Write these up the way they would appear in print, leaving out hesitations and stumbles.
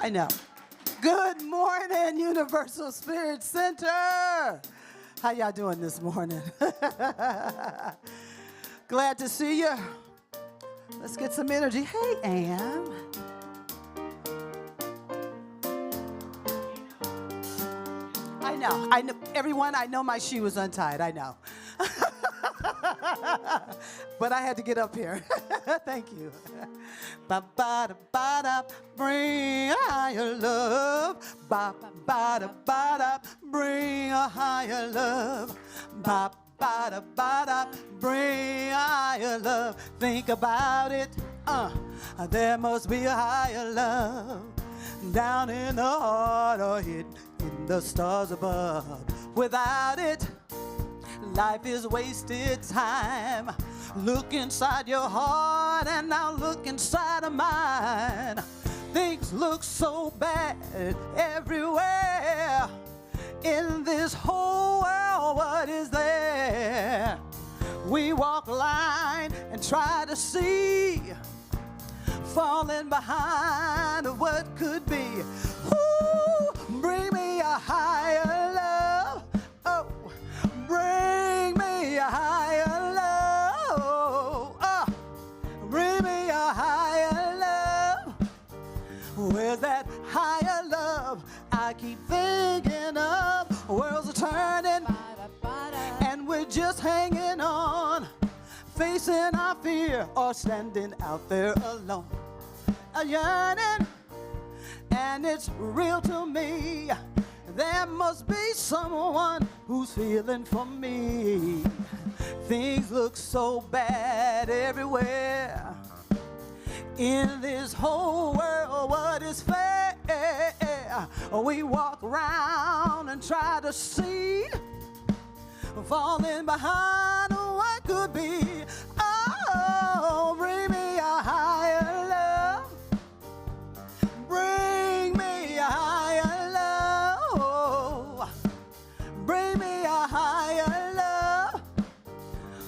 I know. Good morning, Universal Spirit Center. How y'all doing this morning? Glad to see you. Let's get some energy. Hey, Ann. I know, everyone, I know my shoe was untied, I know. But I had to get up here. Thank you. Ba-ba-da-ba-da, bring a higher love. Ba-ba-da-ba-da, bring a higher love. Ba-ba-da-ba-da, bring a higher love. Think about it. There must be a higher love down in the heart or hidden in the stars above. Without it, life is wasted time. Look inside your heart and now look inside of mine. Things look so bad everywhere. In this whole world, what is there? We walk line and try to see, falling behind what could be. Ooh, bring me a higher love. Oh, bring me a higher love. Oh, bring me a higher love. Where's that higher love I keep thinking of? Worlds are turning and we're just hanging on, facing our fear or standing out there alone. A yearning, and it's real to me. There must be someone who's feeling for me. Things look so bad everywhere. In this whole world, what is fair? We walk around and try to see, falling behind what could be. Oh, bring me a higher love. Bring me a higher love. Bring me a higher love.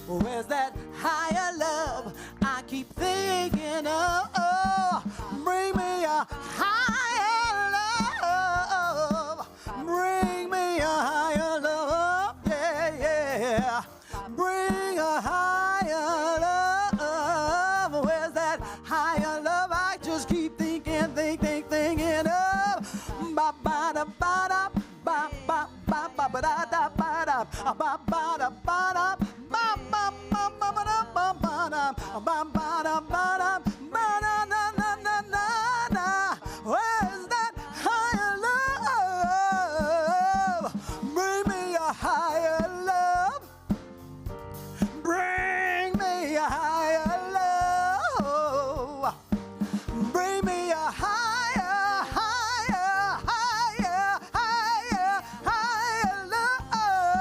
Where's that higher love I keep thinking of? Oh, bring me a higher love. Bring me a higher love. Yeah, yeah. Bring a higher love. Where's that higher love I just keep thinking of? Ba-ba-da-ba-da, ba-ba-ba-ba-ba-da-da-ba-da, ba-ba-da-ba-da, ba-ba-ba-ba-ba-da, ba-ba-da-ba-da, ba-na-na-na-na-na. Where's that higher love? Bring me a higher love. Bring me a higher love. Bring me a higher, higher, higher, higher, higher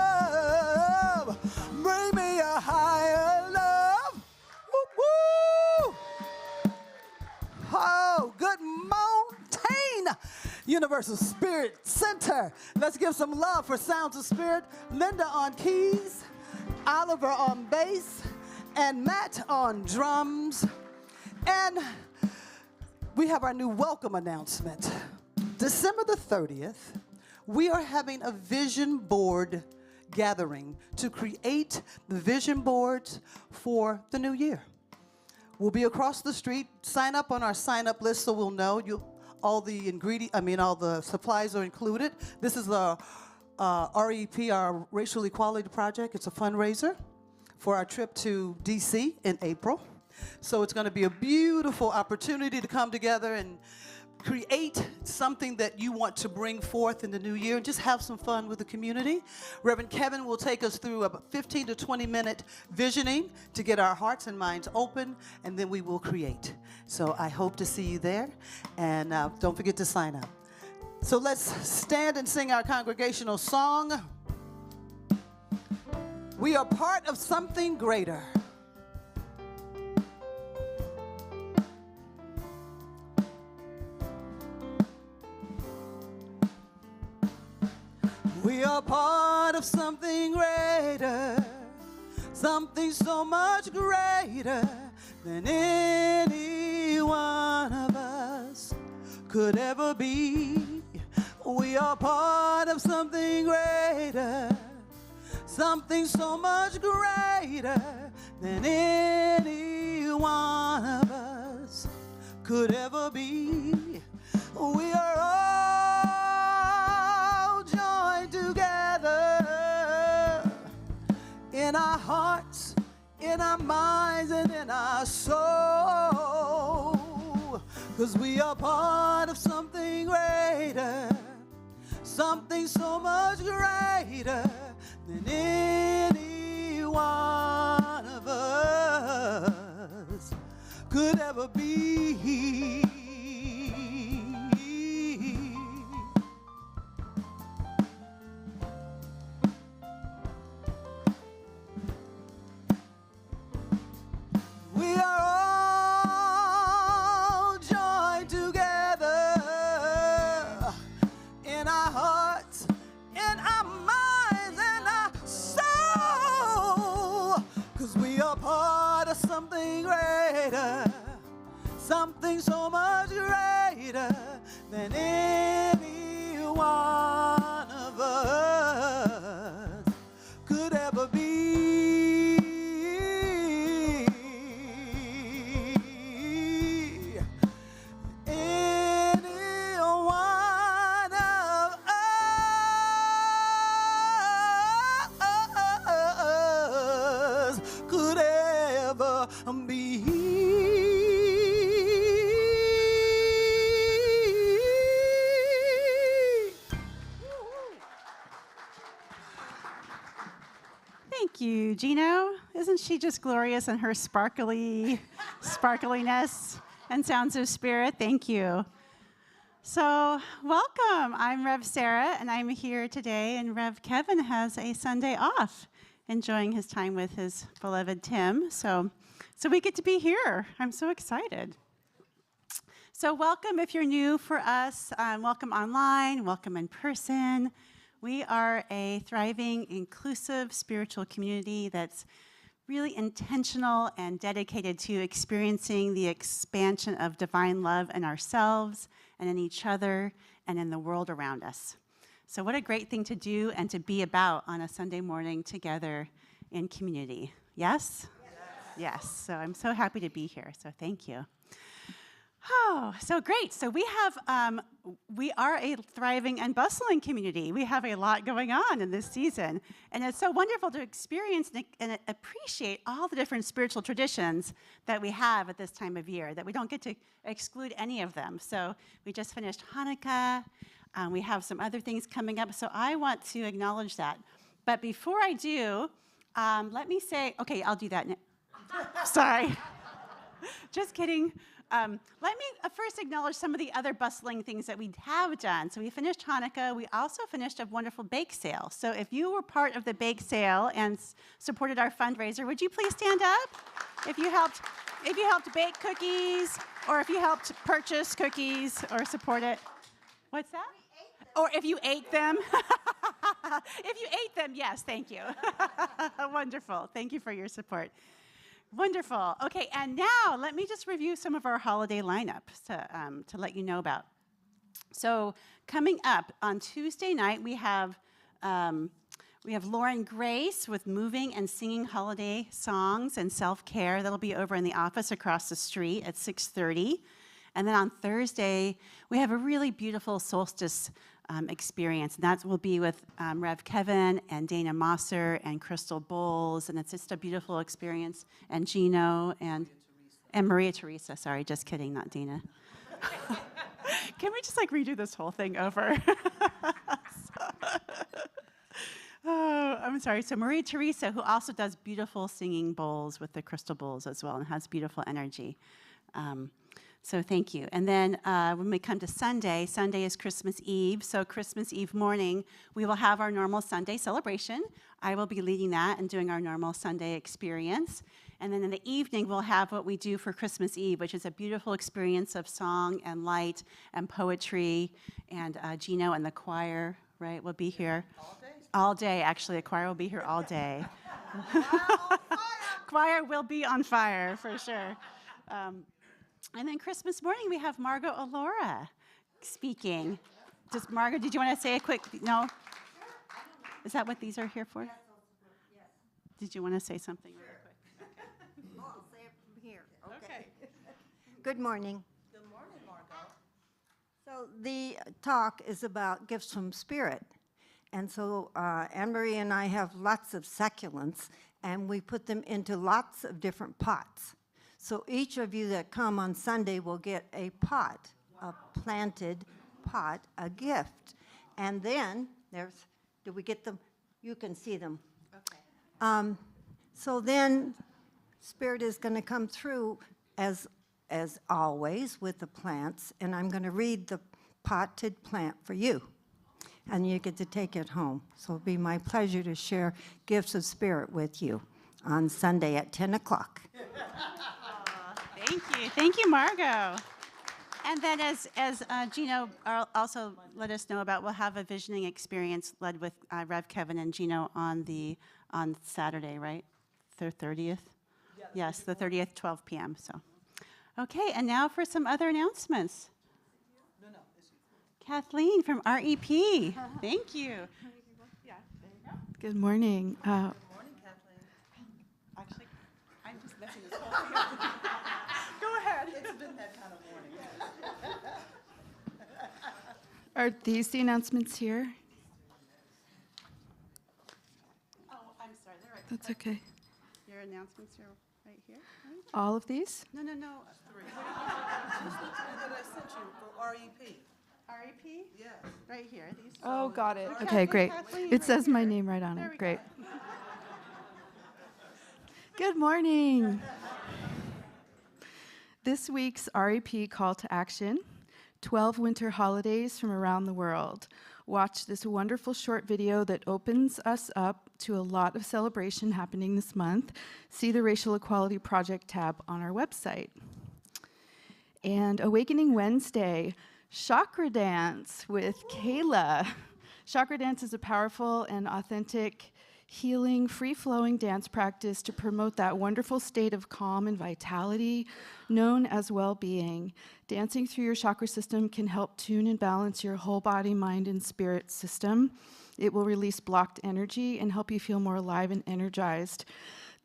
love. Bring me a higher love. Woo, woo. Oh, good morning, Universal Spirit Center. Let's give some love for Sounds of Spirit. Linda on keys, Oliver on bass, and Matt on drums. And we have our new welcome announcement. December the 30th, we are having a vision board gathering to create the vision boards for the new year. We'll be across the street. Sign up on our sign-up list so we'll know all the supplies are included. This is the REP, our Racial Equality Project. It's a fundraiser for our trip to DC in April. So it's going to be a beautiful opportunity to come together and create something that you want to bring forth in the new year and just have some fun with the community. Reverend Kevin will take us through a 15 to 20-minute visioning to get our hearts and minds open, and then we will create. So I hope to see you there, and don't forget to sign up. So let's stand and sing our congregational song. We are part of something greater. We are part of something greater, something so much greater than any one of us could ever be. We are part of something greater, something so much greater than any one of us could ever be. We are all joined together in our hearts, in our minds, and in our soul, 'cause we are part of something greater, something so much greater than any one of us could ever be. We are all joined together in our hearts, in our minds, and our soul, 'cause we are part of something greater, something so much greater than any one of us could ever be. Thank you, Gino. Isn't she just glorious in her sparkliness and sounds of spirit? Thank you. So, welcome. I'm Rev Sarah, and I'm here today, and Rev Kevin has a Sunday off, enjoying his time with his beloved Tim. So we get to be here. I'm so excited. So welcome if you're new for us. Welcome online, welcome in person. We are a thriving, inclusive spiritual community that's really intentional and dedicated to experiencing the expansion of divine love in ourselves and in each other and in the world around us. So what a great thing to do and to be about on a Sunday morning together in community. Yes? Yes. So I'm so happy to be here. So thank you. Oh, so great. So we are a thriving and bustling community. We have a lot going on in this season. And it's so wonderful to experience and appreciate all the different spiritual traditions that we have at this time of year, that we don't get to exclude any of them. So we just finished Hanukkah. We have some other things coming up. So I want to acknowledge that. But before I do, let me say, okay, I'll do that. Sorry. Just kidding. Let me first acknowledge some of the other bustling things that we have done. So we finished Hanukkah. We also finished a wonderful bake sale. So if you were part of the bake sale and supported our fundraiser, would you please stand up? If you helped bake cookies, or if you helped purchase cookies or support it. What's that? Or if you ate them. If you ate them, yes, thank you. Wonderful. Thank you for your support. Wonderful. Okay, and now let me just review some of our holiday lineups to let you know about. So coming up on Tuesday night, we have Lauren Grace with moving and singing holiday songs and self-care. That'll be over in the office across the street at 6:30. And then on Thursday, we have a really beautiful solstice experience. And that will be with Rev Kevin and Dana Mosser and Crystal Bowles. And it's just a beautiful experience. And Gino and Maria Teresa. Sorry, just kidding, not Dana. Can we just redo this whole thing over? Oh, I'm sorry. So Maria Teresa, who also does beautiful singing bowls with the Crystal Bowls as well and has beautiful energy. So thank you. And then when we come to Sunday, Sunday is Christmas Eve. So Christmas Eve morning, we will have our normal Sunday celebration. I will be leading that and doing our normal Sunday experience. And then in the evening, we'll have what we do for Christmas Eve, which is a beautiful experience of song and light and poetry. And Gino and the choir, right, will be here. All day? All day, actually. The choir will be here all day. Choir will be on fire, for sure. And then Christmas morning, we have Margot Alora speaking. Just Margaret, did you want to say a quick, no? Is that what these are here for? Did you want to say something really quick? Oh, I'll say it from here. Okay. Good morning. Good morning, Margot. So the talk is about gifts from Spirit. And so Anne-Marie and I have lots of succulents, and we put them into lots of different pots. So each of you that come on Sunday will get a pot, a planted pot, a gift. And then do we get them? You can see them. Okay. So then Spirit is going to come through as always with the plants, and I'm going to read the potted plant for you. And you get to take it home. So it'll be my pleasure to share gifts of Spirit with you on Sunday at 10 o'clock. Thank you. Thank you, Margot. And then as Gino also let us know about, we'll have a visioning experience led with Rev Kevin and Gino on Saturday, right? The 30th? Yes, the 30th, 12 p.m. So, okay, and now for some other announcements. Kathleen from REP. Thank you. Good morning. Good morning, Kathleen. Actually, I'm just messing this whole thing up. Go ahead. It's been that kind of morning. Are these the announcements here? Oh, I'm sorry. They're right. That's okay. Your announcements are right here, right? All of these? No. That I sent you for REP. REP? Yes. Right here. These. Oh, got it. Okay, Okay, great. Kathleen, It right says my here. name right on There it. we Great. go. Good morning. This week's REP call to action, 12 winter holidays from around the world. Watch this wonderful short video that opens us up to a lot of celebration happening this month. See the Racial Equality Project tab on our website. And Awakening Wednesday, Chakra Dance with Kayla. Chakra Dance is a powerful and authentic, healing, free-flowing dance practice to promote that wonderful state of calm and vitality known as well-being. Dancing through your chakra system can help tune and balance your whole body, mind, and spirit system. It will release blocked energy and help you feel more alive and energized.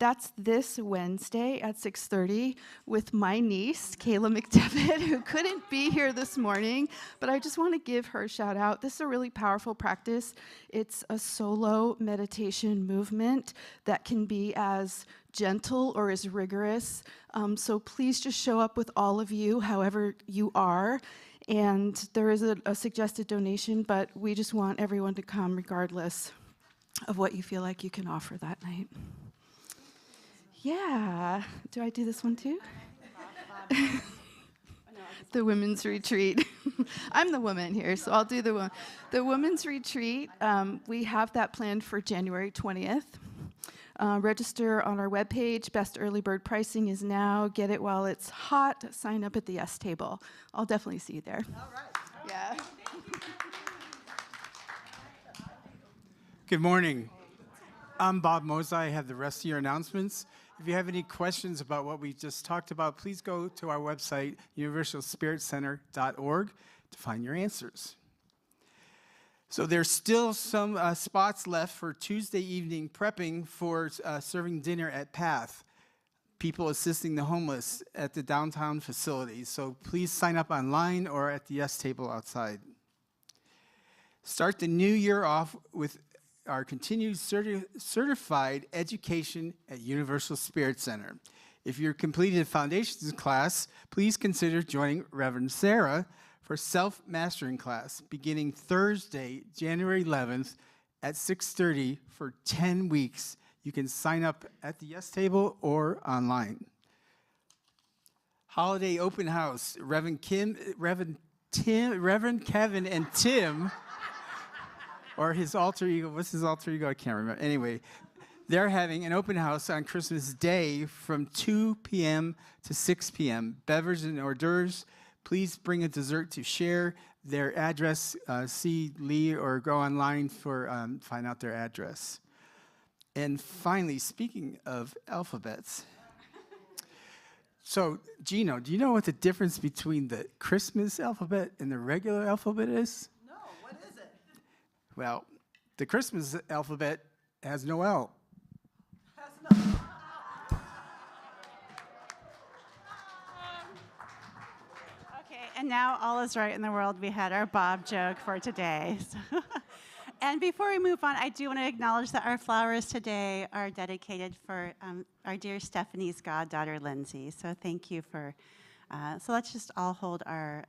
That's this Wednesday at 6:30 with my niece, Kayla McDevitt, who couldn't be here this morning, but I just want to give her a shout out. This is a really powerful practice. It's a solo meditation movement that can be as gentle or as rigorous. So please just show up with all of you, however you are. And there is a suggested donation, but we just want everyone to come regardless of what you feel like you can offer that night. Yeah. Do I do this one too? The women's retreat. I'm the woman here, so I'll do the women's retreat. We have that planned for January 20th. Register on our webpage. Best early bird pricing is now. Get it while it's hot. Sign up at the yes table. I'll definitely see you there. All right. Yeah. Good morning. I'm Bob Moza. I have the rest of your announcements. If you have any questions about what we just talked about, please go to our website, universalspiritcenter.org, to find your answers. So there's still some spots left for Tuesday evening prepping for serving dinner at Path, people assisting the homeless at the downtown facility. So please sign up online or at the yes table outside. Start the new year off with our continued certified education at Universal Spirit Center. If you're completed a foundations class, please consider joining Reverend Sarah for self-mastering class beginning Thursday, January 11th at 6:30 for 10 weeks. You can sign up at the yes table or online. Holiday open house, Reverend Kevin and Tim, or his alter ego. What's his alter ego? I can't remember. Anyway, they're having an open house on Christmas Day from 2 p.m. to 6 p.m. Beverages and hors d'oeuvres. Please bring a dessert to share. Their address, see Lee or go online for find out their address. And finally, speaking of alphabets, So, Gino, do you know what the difference between the Christmas alphabet and the regular alphabet is? No, what is it? Well, the Christmas alphabet has no L. Okay, and now all is right in the world. We had our Bob joke for today. So and before we move on, I do want to acknowledge that our flowers today are dedicated for our dear Stephanie's goddaughter, Lindsay. So thank you for, so let's just all hold our,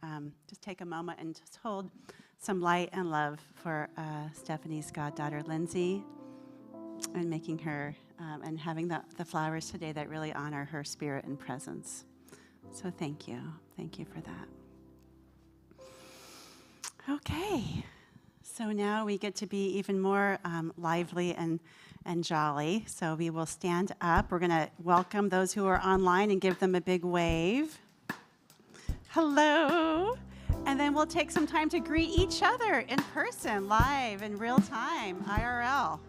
just take a moment and just hold some light and love for Stephanie's goddaughter, Lindsay, and making her, and having the flowers today that really honor her spirit and presence. So thank you. Thank you for that. Okay. So now we get to be even more lively and jolly. So we will stand up. We're going to welcome those who are online and give them a big wave. Hello. And then we'll take some time to greet each other in person, live, in real time, IRL.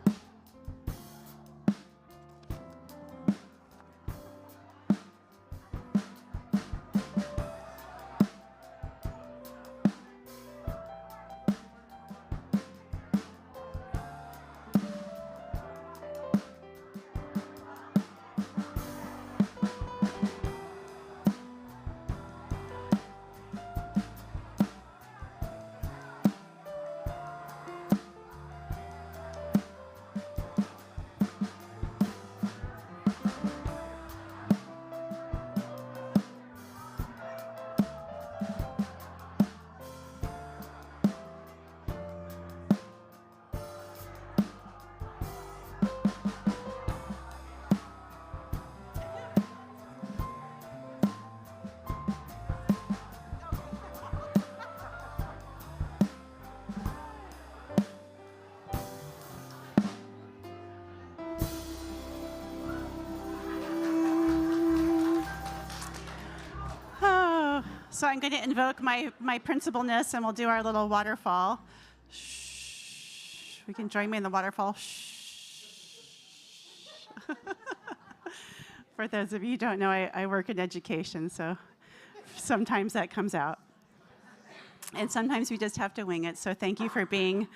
So I'm going to invoke my principalness, and we'll do our little waterfall. Shh. We can join me in the waterfall. Shh. For those of you who don't know, I work in education, so sometimes that comes out. And sometimes we just have to wing it. So thank you for being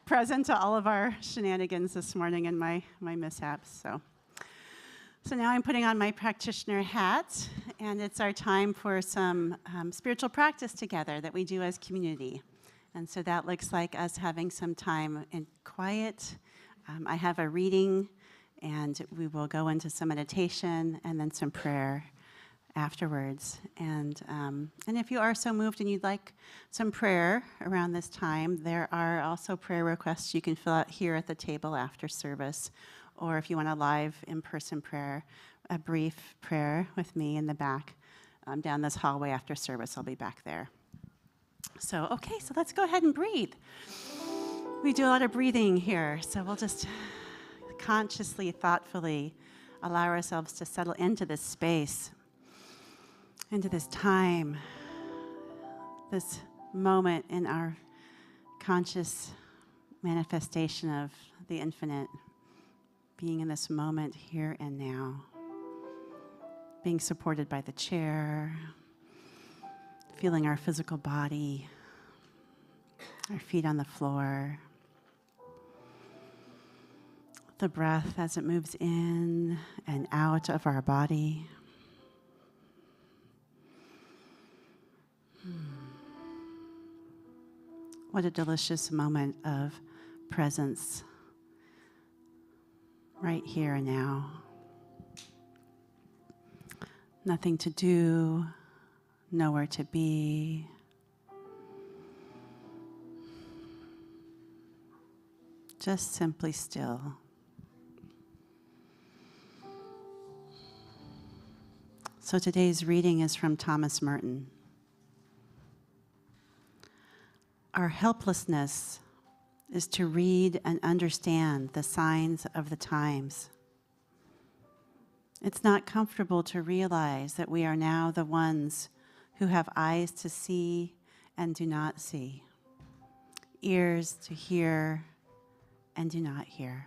present to all of our shenanigans this morning and my mishaps. So now I'm putting on my practitioner hat, and it's our time for some spiritual practice together that we do as community. And so that looks like us having some time in quiet. I have a reading, and we will go into some meditation and then some prayer afterwards. And if you are so moved and you'd like some prayer around this time, there are also prayer requests you can fill out here at the table after service. Or if you want a live in-person prayer, a brief prayer with me in the back down this hallway after service, I'll be back there. So, okay, so let's go ahead and breathe. We do a lot of breathing here, so we'll just consciously, thoughtfully allow ourselves to settle into this space, into this time, this moment in our conscious manifestation of the infinite. Being in this moment here and now, being supported by the chair, feeling our physical body, our feet on the floor, the breath as it moves in and out of our body. What a delicious moment of presence. Right here and now. Nothing to do, nowhere to be. Just simply still. So today's reading is from Thomas Merton. Our helplessness is to read and understand the signs of the times. It's not comfortable to realize that we are now the ones who have eyes to see and do not see, ears to hear and do not hear.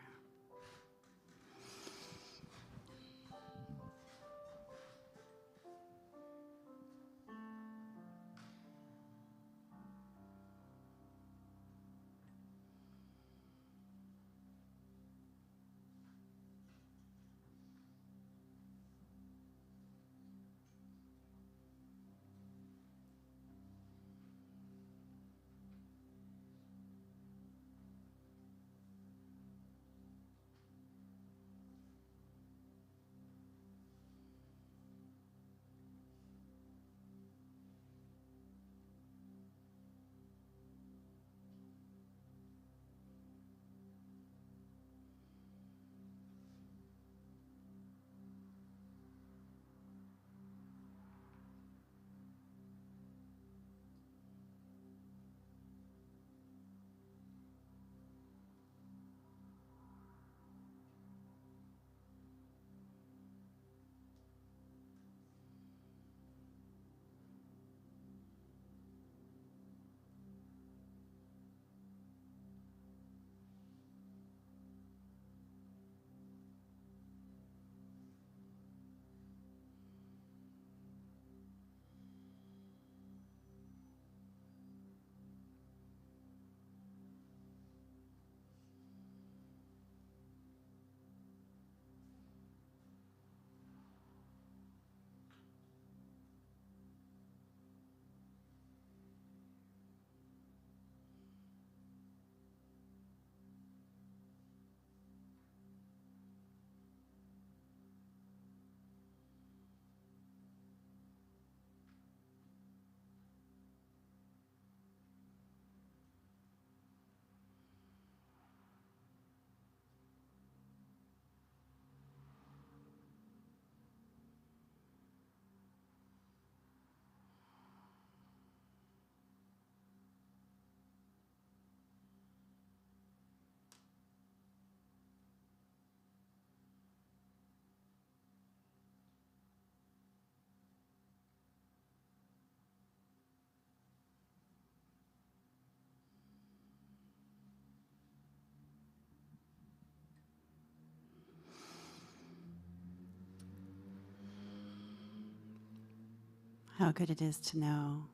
how good it is to know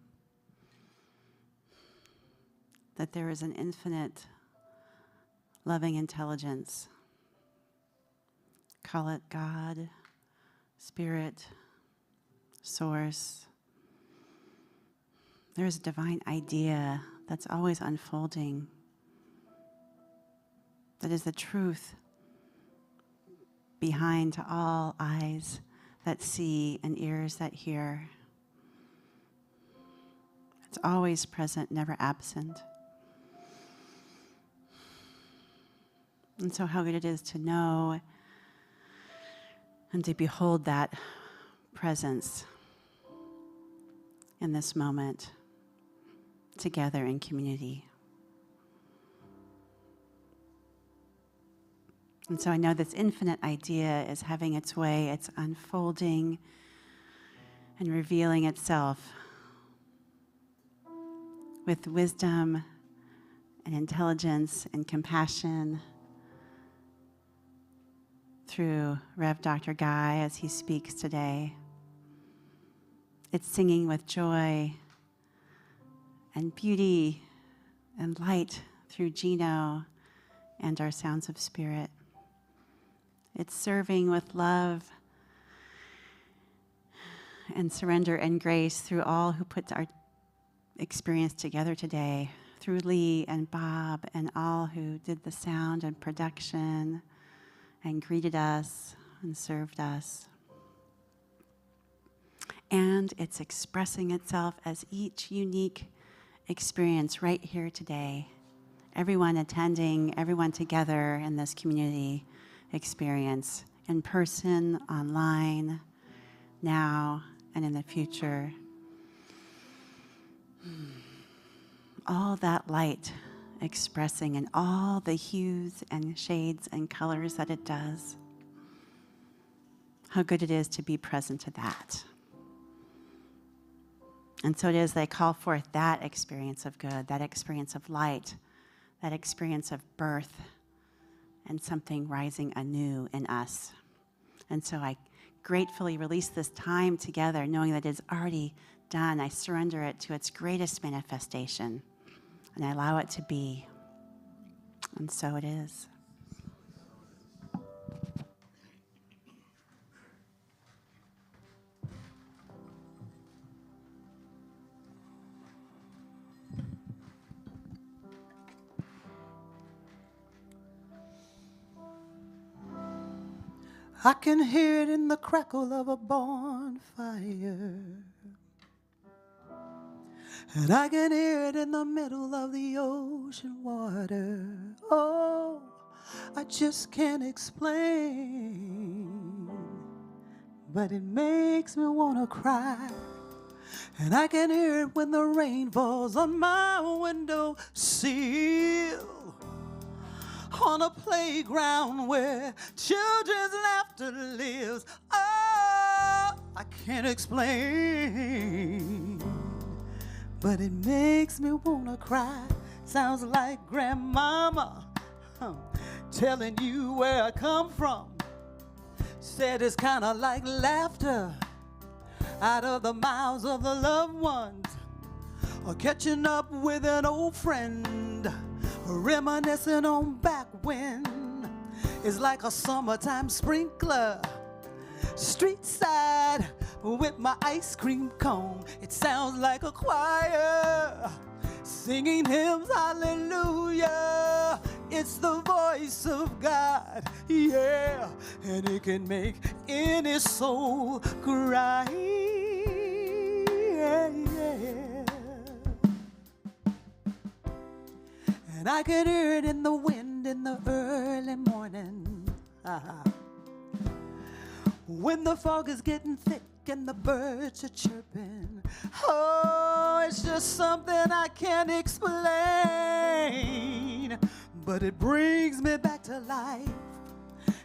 that there is an infinite loving intelligence. Call it God, Spirit, Source. There is a divine idea that's always unfolding, that is the truth behind all eyes that see and ears that hear. It's always present, never absent. And so how good it is to know and to behold that presence in this moment together in community. And so I know this infinite idea is having its way, it's unfolding and revealing itself with wisdom and intelligence and compassion through Rev. Dr. Guy as he speaks today. It's singing with joy and beauty and light through Gino and our Sounds of Spirit. It's serving with love and surrender and grace through all who put our experience together today, through Lee and Bob and all who did the sound and production and greeted us and served us. And it's expressing itself as each unique experience right here today. Everyone attending, everyone together in this community experience, in person, online, now, and in the future. All that light expressing in all the hues and shades and colors that it does. How good it is to be present to that. And so it is they call forth that experience of good, that experience of light, that experience of birth, and something rising anew in us. And so I gratefully release this time together, knowing that it is already done. I surrender it to its greatest manifestation, and I allow it to be. And so it is. I can hear it in the crackle of a bonfire, and I can hear it in the middle of the ocean water. Oh, I just can't explain, but it makes me want to cry. And I can hear it when the rain falls on my window sill, on a playground where children's laughter lives. Oh, I can't explain, but it makes me wanna cry. Sounds like grandmama telling you where I come from. Said it's kinda like laughter out of the mouths of the loved ones, or catching up with an old friend, reminiscing on back when. It's like a summertime sprinkler, street side with my ice cream cone. It sounds like a choir singing hymns, hallelujah. It's the voice of God, yeah, and it can make any soul cry, yeah, yeah. And I can hear it in the wind in the early morning, when the fog is getting thick and the birds are chirping. Oh, it's just something I can't explain, but it brings me back to life.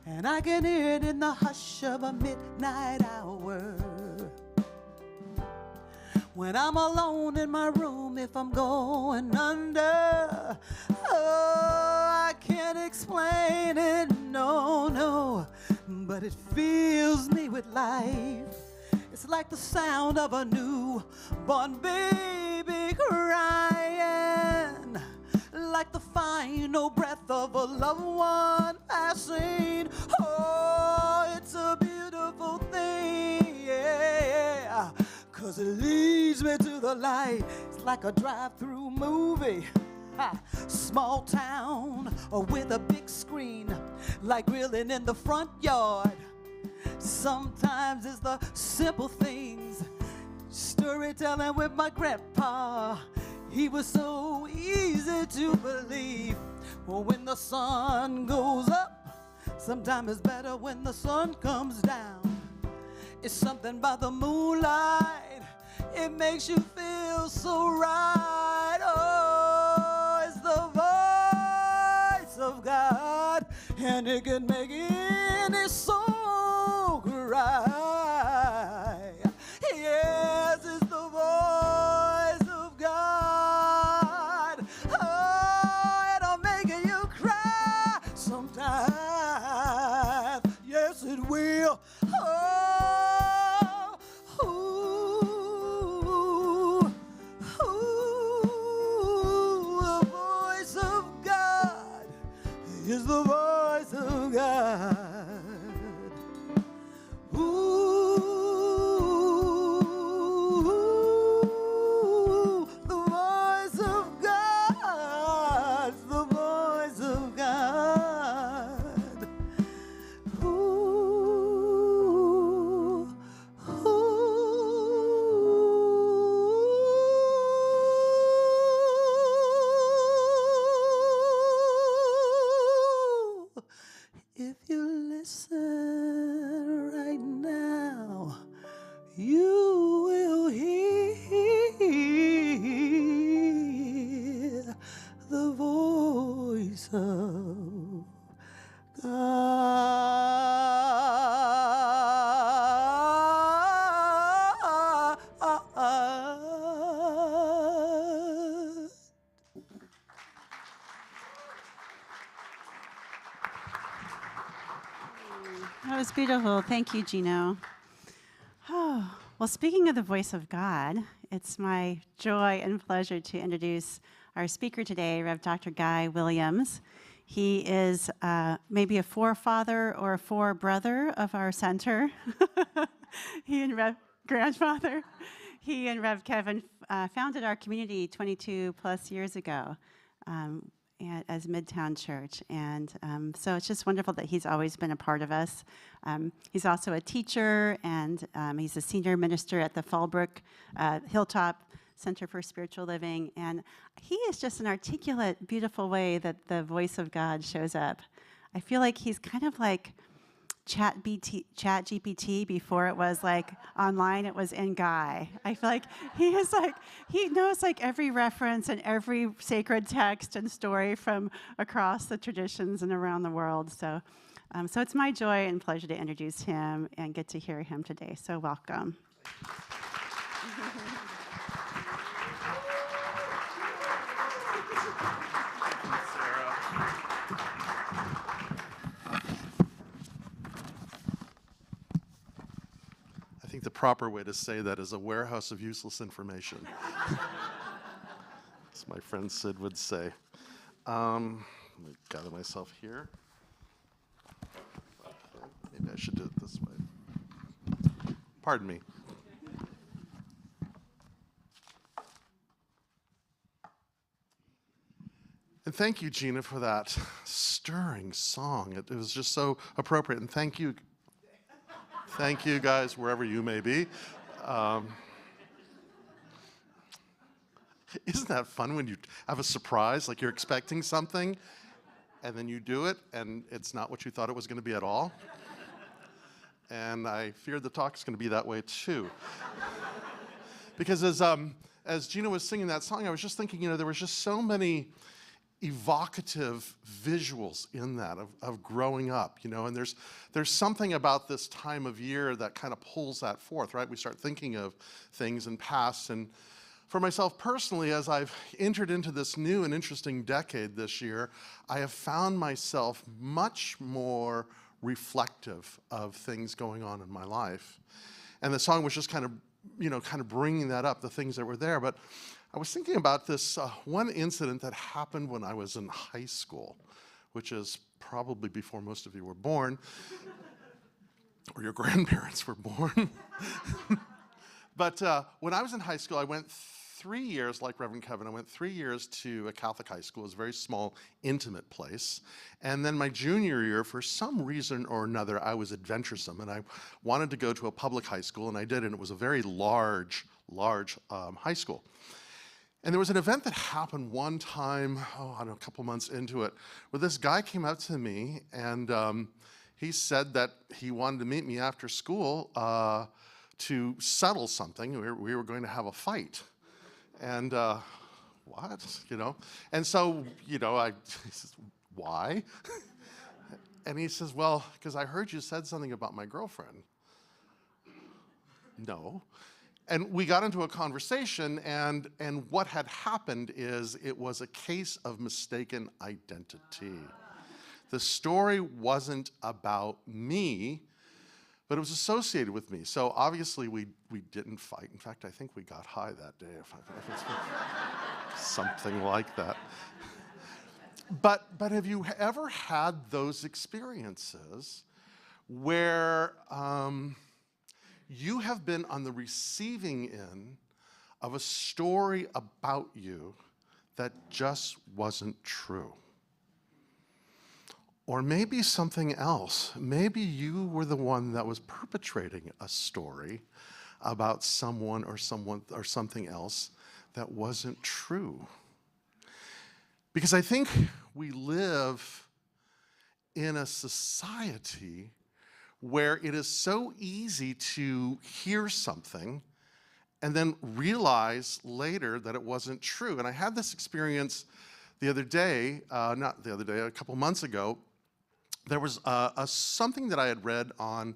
And I can hear it in the hush of a midnight hour, when I'm alone in my room, if I'm going under. Oh, I can't explain it, no, no, but it fills me with life. It's like the sound of a newborn baby crying, like the final breath of a loved one passing. Oh, it's a beautiful thing, yeah, 'cause it leads me to the light. It's like a drive-through movie. Small town with a big screen, like grilling in the front yard. Sometimes it's the simple things. Storytelling with my grandpa, he was so easy to believe. Well, when the sun goes up, sometimes it's better when the sun comes down. It's something about the moonlight, it makes you feel so right. Oh, it's the voice of God, and it can make any soul cry. Yes, it's the voice of God. Oh, it'll make you cry sometimes. Yes, it will. Oh, ooh, ooh, the voice of God is the voice of God. Ooh, the voice of God, the voice of God. Ooh, ooh. If you listen right now, you will hear the voice of God. That was beautiful. Thank you, Gino. Oh, well, speaking of the voice of God, it's my joy and pleasure to introduce our speaker today, Rev. Dr. Guy Williams. He is maybe a forefather or a forebrother of our center. He and Rev. Grandfather. He and Rev. Kevin founded our community 22 plus years ago as Midtown Church. And so it's just wonderful that he's always been a part of us. He's also a teacher, and he's a senior minister at the Fallbrook Hilltop Center for Spiritual Living. And he is just an articulate, beautiful way that the voice of God shows up. I feel like he's kind of like ChatGPT before it was like online, it was in Guy. I feel like he knows like every reference and every sacred text and story from across the traditions and around the world. So it's my joy and pleasure to introduce him and get to hear him today. So welcome. I think the proper way to say that is a warehouse of useless information. As my friend Sid would say. Let me gather myself here. Okay, maybe I should do it this way. Pardon me. And thank you, Gina, for that stirring song. It was just so appropriate. And thank you. Thank you, guys, wherever you may be. Isn't that fun when you have a surprise, like you're expecting something, and then you do it, and it's not what you thought it was going to be at all? And I fear the talk's going to be that way, too. Because as Gina was singing that song, I was just thinking, there was just so many evocative visuals in that of growing up, and there's something about this time of year that kind of pulls that forth, right? We start thinking of things in past. And for myself personally, as I've entered into this new and interesting decade this year, I have found myself much more reflective of things going on in my life. And the song was just kind of bringing that up, the things that were there. But I was thinking about this one incident that happened when I was in high school, which is probably before most of you were born, or your grandparents were born. But when I was in high school, I went 3 years, like Reverend Kevin, I went 3 years to a Catholic high school. It was a very small, intimate place. And then my junior year, for some reason or another, I was adventuresome, and I wanted to go to a public high school, and I did, and it was a very large high school. And there was an event that happened one time, I don't know, a couple months into it, where this guy came up to me, and he said that he wanted to meet me after school to settle something. We were going to have a fight. And what, And so, he says, why? And he says, well, because I heard you said something about my girlfriend. No. And we got into a conversation, and what had happened is it was a case of mistaken identity. The story wasn't about me, but it was associated with me. So obviously we didn't fight. In fact, I think we got high that day, if it's something like that. But have you ever had those experiences where you have been on the receiving end of a story about you that just wasn't true? Or maybe something else. Maybe you were the one that was perpetrating a story about someone or something else that wasn't true. Because I think we live in a society where it is so easy to hear something and then realize later that it wasn't true. And I had this experience the other day, not the other day, a couple months ago. There was something that I had read on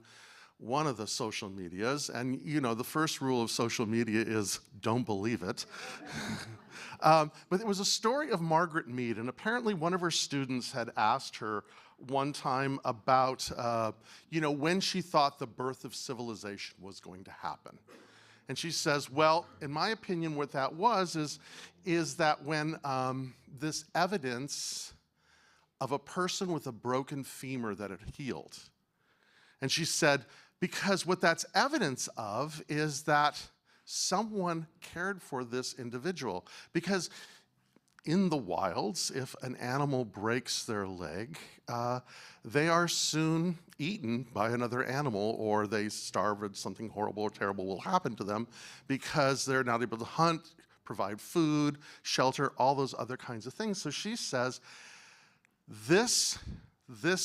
one of the social medias, and the first rule of social media is don't believe it. But it was a story of Margaret Mead, and apparently one of her students had asked her one time about, when she thought the birth of civilization was going to happen. And she says, well, in my opinion, what that was is that when this evidence of a person with a broken femur that had healed. And she said, because what that's evidence of is that someone cared for this individual. Because in the wilds, if an animal breaks their leg, they are soon eaten by another animal, or they starve and something horrible or terrible will happen to them because they're not able to hunt, provide food, shelter, all those other kinds of things. So she says, this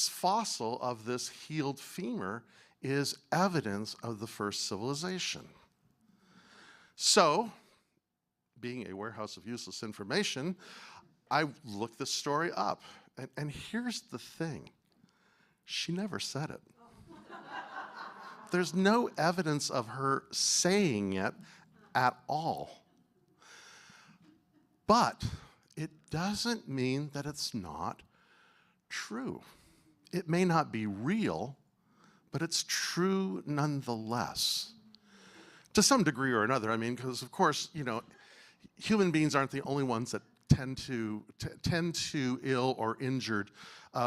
fossil of this healed femur is evidence of the first civilization. So, being a warehouse of useless information, I looked this story up. And here's the thing. She never said it. There's no evidence of her saying it at all. But it doesn't mean that it's not true. It may not be real, but it's true nonetheless. To some degree or another, because of course, human beings aren't the only ones that tend to ill or injured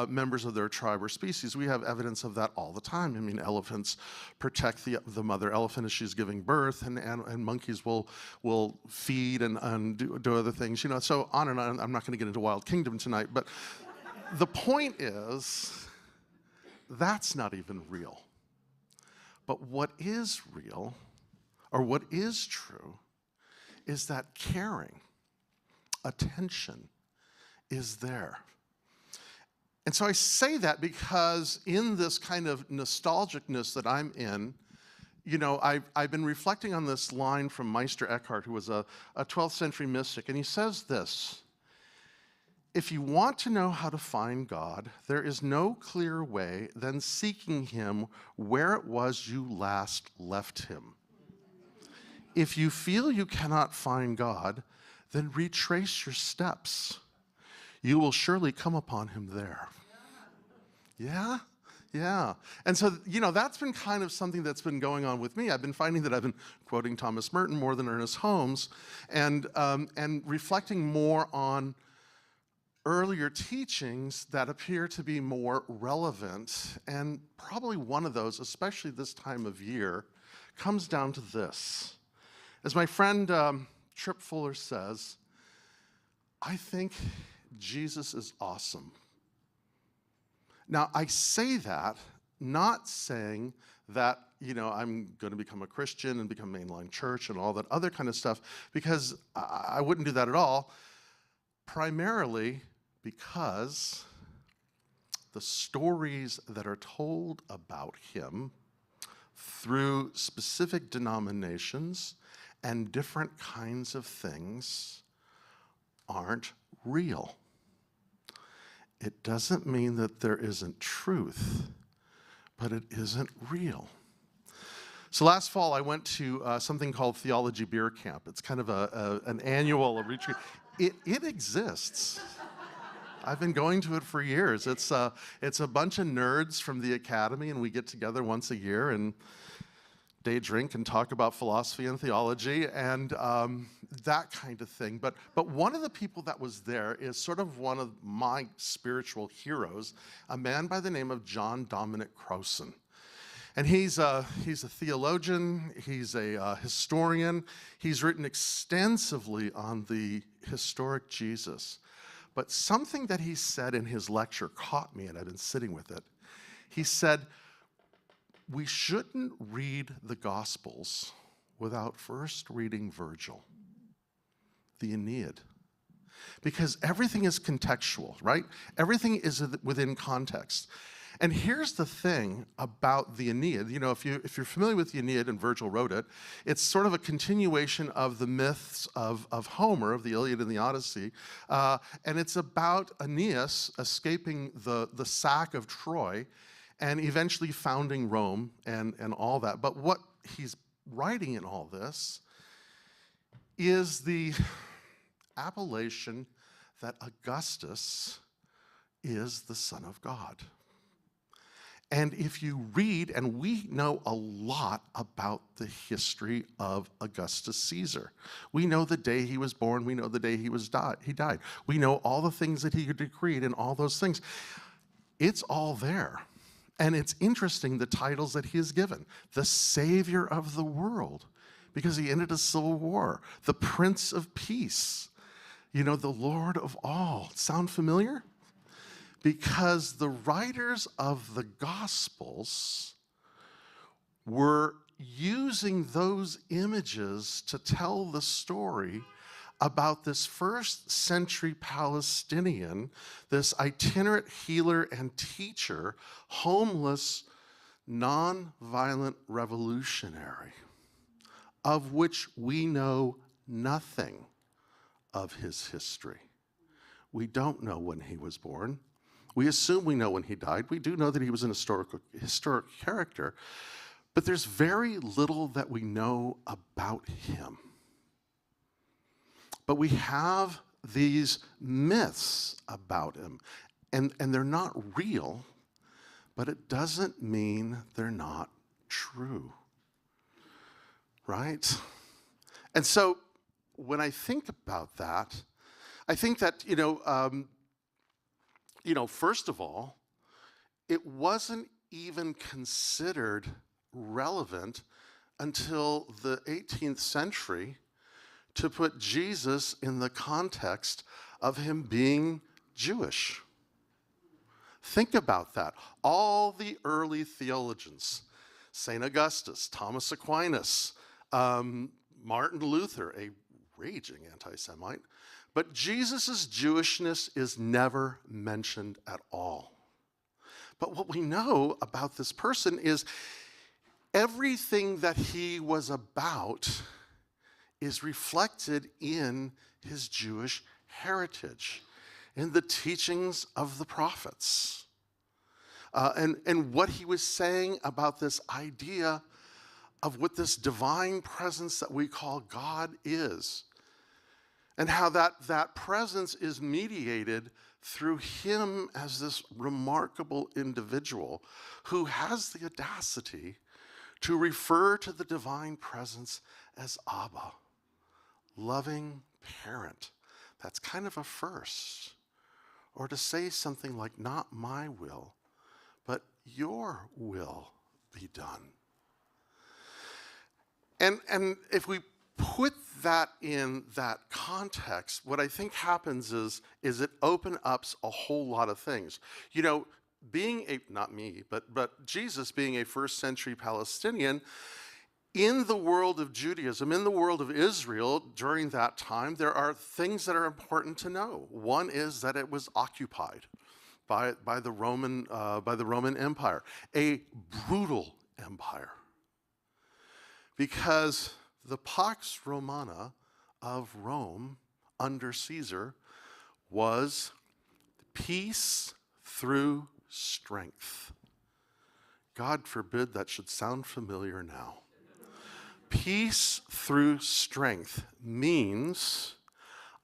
members of their tribe or species. We have evidence of that all the time. Elephants protect the mother elephant as she's giving birth, and monkeys will feed and do other things. So on and on. I'm not going to get into Wild Kingdom tonight, but the point is, that's not even real. But what is real, or what is true, is that caring, attention, is there. And so I say that because in this kind of nostalgicness that I'm in, I've been reflecting on this line from Meister Eckhart, who was a 12th century mystic, and he says this: if you want to know how to find God, there is no clearer way than seeking him where it was you last left him. If you feel you cannot find God, then retrace your steps. You will surely come upon him there. Yeah? Yeah. And so, that's been kind of something that's been going on with me. I've been finding that I've been quoting Thomas Merton more than Ernest Holmes and reflecting more on earlier teachings that appear to be more relevant. And probably one of those, especially this time of year, comes down to this. As my friend Tripp Fuller says, I think Jesus is awesome. Now, I say that not saying that, I'm going to become a Christian and become mainline church and all that other kind of stuff, because I wouldn't do that at all, primarily because the stories that are told about him through specific denominations and different kinds of things aren't real. It doesn't mean that there isn't truth, but it isn't real. So last fall, I went to something called Theology Beer Camp. It's kind of an annual retreat. It exists. I've been going to it for years. It's a bunch of nerds from the academy, and we get together once a year and day drink and talk about philosophy and theology and that kind of thing. But one of the people that was there is sort of one of my spiritual heroes, a man by the name of John Dominic Crowson. And he's a theologian, he's a historian, he's written extensively on the historic Jesus. But something that he said in his lecture caught me, and I've been sitting with it. He said, we shouldn't read the Gospels without first reading Virgil, the Aeneid. Because everything is contextual, right? Everything is within context. And here's the thing about the Aeneid. If you're familiar with the Aeneid, and Virgil wrote it, it's sort of a continuation of the myths of Homer, of the Iliad and the Odyssey. And it's about Aeneas escaping the sack of Troy and eventually founding Rome and all that. But what he's writing in all this is the appellation that Augustus is the Son of God. And if you read, and we know a lot about the history of Augustus Caesar. We know the day he was born, we know the day he died. We know all the things that he decreed and all those things. It's all there. And it's interesting, the titles that he is given. The Savior of the world, because he ended a civil war. The Prince of Peace, the Lord of all. Sound familiar? Because the writers of the Gospels were using those images to tell the story about this first century Palestinian, this itinerant healer and teacher, homeless, non-violent revolutionary, of which we know nothing of his history. We don't know when he was born. We assume we know when he died. We do know that he was an historic character, but there's very little that we know about him. But we have these myths about him, and they're not real, but it doesn't mean they're not true, right? And so when I think about that, I think that, first of all, it wasn't even considered relevant until the 18th century to put Jesus in the context of him being Jewish. Think about that. All the early theologians, St. Augustus, Thomas Aquinas, Martin Luther, a raging anti-Semite, but Jesus' Jewishness is never mentioned at all. But what we know about this person is everything that he was about is reflected in his Jewish heritage, in the teachings of the prophets. And what he was saying about this idea of what this divine presence that we call God is, and how that presence is mediated through him as this remarkable individual who has the audacity to refer to the divine presence as Abba, loving parent. That's kind of a first. Or to say something like, not my will, but your will be done. And if we put that in that context, what I think happens is it opens up a whole lot of things. You know, being not me, but Jesus being a first century Palestinian, in the world of Judaism, in the world of Israel during that time, there are things that are important to know. One is that it was occupied by the Roman Empire, a brutal empire, because the Pax Romana of Rome under Caesar was peace through strength. God forbid that should sound familiar now. Peace through strength means